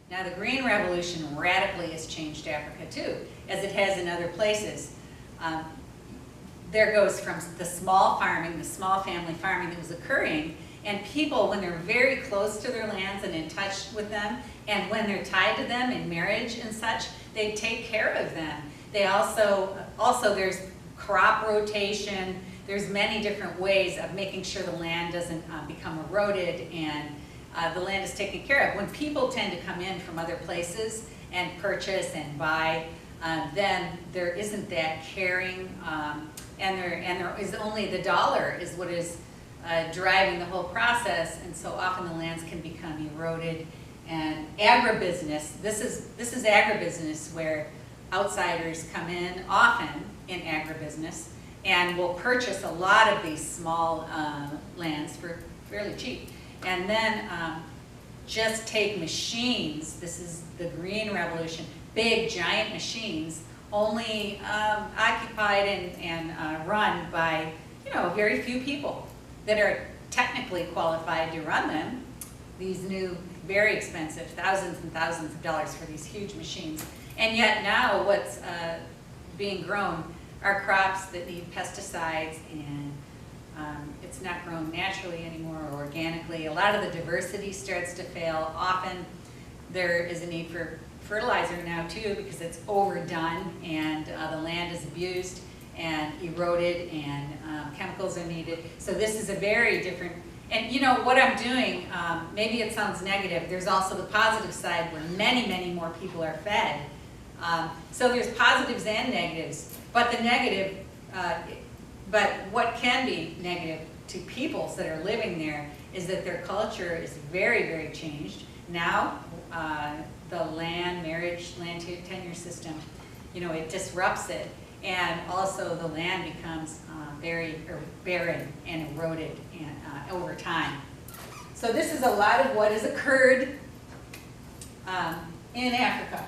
Now the Green Revolution radically has changed Africa too, as it has in other places. There goes from the small farming, the small family farming that was occurring, and people, when they're very close to their lands and in touch with them, and when they're tied to them in marriage and such, they take care of them. They also there's crop rotation. There's many different ways of making sure the land doesn't become eroded and the land is taken care of. When people tend to come in from other places and purchase and buy, then there isn't that caring, and there is only the dollar is what is driving the whole process, and so often the lands can become eroded. And agribusiness, this is agribusiness where outsiders come in often in agribusiness and will purchase a lot of these small lands for fairly cheap. And then just take machines, this is the Green Revolution, big giant machines, only occupied and run by very few people that are technically qualified to run them. These new, very expensive, thousands and thousands of dollars for these huge machines. And yet now what's being grown are crops that need pesticides, and it's not grown naturally anymore or organically. A lot of the diversity starts to fail. Often there is a need for fertilizer now too, because it's overdone and the land is abused and eroded, and chemicals are needed. So this is a very different, and what I'm doing, maybe it sounds negative, there's also the positive side where many, many more people are fed. So there's positives and negatives, but the negative, but what can be negative to peoples that are living there is that their culture is very, very changed. Now, the land tenure system, it disrupts it, and also the land becomes very barren and eroded over time. So this is a lot of what has occurred in Africa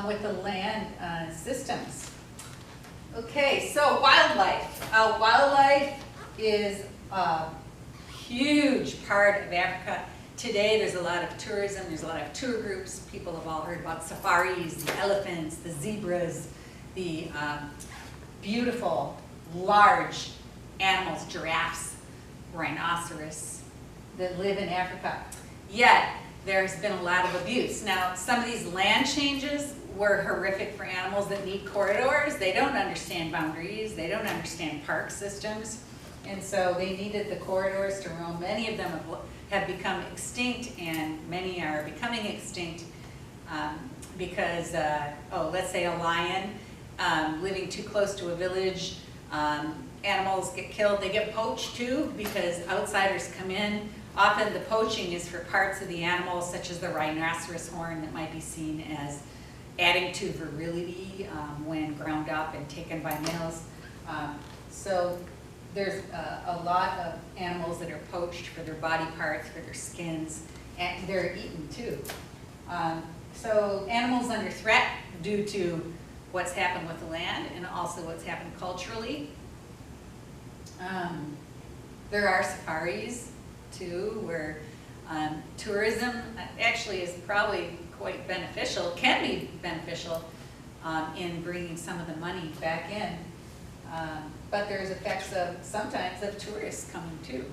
with the land systems. Okay, so wildlife. Wildlife is a huge part of Africa. Today there's a lot of tourism, there's a lot of tour groups. People have all heard about safaris, the elephants, the zebras, the beautiful, large animals, giraffes, rhinoceros, that live in Africa. Yet, there's been a lot of abuse. Now, some of these land changes were horrific for animals that need corridors. They don't understand boundaries, they don't understand park systems, and so they needed the corridors to roam. Many of them have become extinct, and many are becoming extinct because, let's say a lion living too close to a village, animals get killed. They get poached too because outsiders come in. Often the poaching is for parts of the animal, such as the rhinoceros horn, that might be seen as adding to virility when ground up and taken by males. So there's a lot of animals that are poached for their body parts, for their skins, and they're eaten too. So animals under threat due to what's happened with the land and also what's happened culturally. There are safaris too, where tourism actually is probably quite beneficial, can be beneficial in bringing some of the money back in. But there's effects sometimes of tourists coming too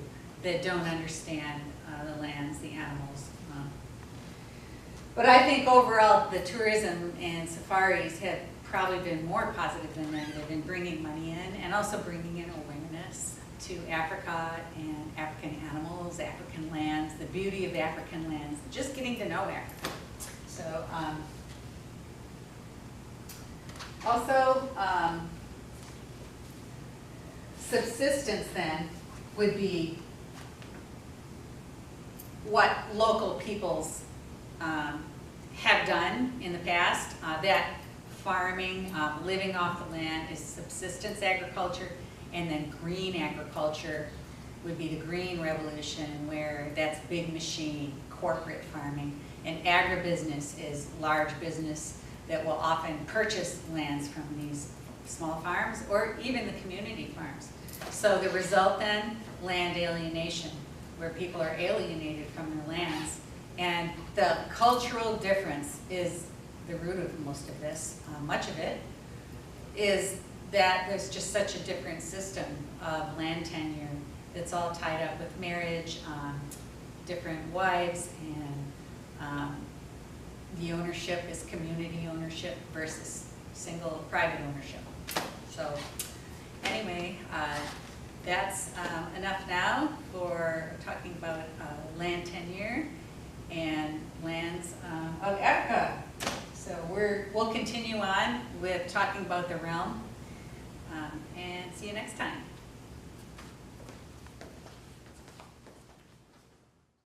that don't understand the lands, the animals. But I think overall the tourism and safaris have probably been more positive than negative in bringing money in, and also bringing in awareness to Africa and African animals, African lands, the beauty of African lands, just getting to know Africa. So also subsistence then would be what local peoples have done in the past. That farming, living off the land is subsistence agriculture, and then green agriculture would be the Green Revolution, where that's big machine, corporate farming, and agribusiness is large business that will often purchase lands from these small farms or even the community farms. So the result then, land alienation, where people are alienated from their lands And the cultural difference is the root of most of this. Much of it is that there's just such a different system of land tenure that's all tied up with marriage, different wives, and the ownership is community ownership versus single private ownership. So anyway, that's enough now for talking about land tenure and lands of Africa. So we'll continue on with talking about the realm, and see you next time.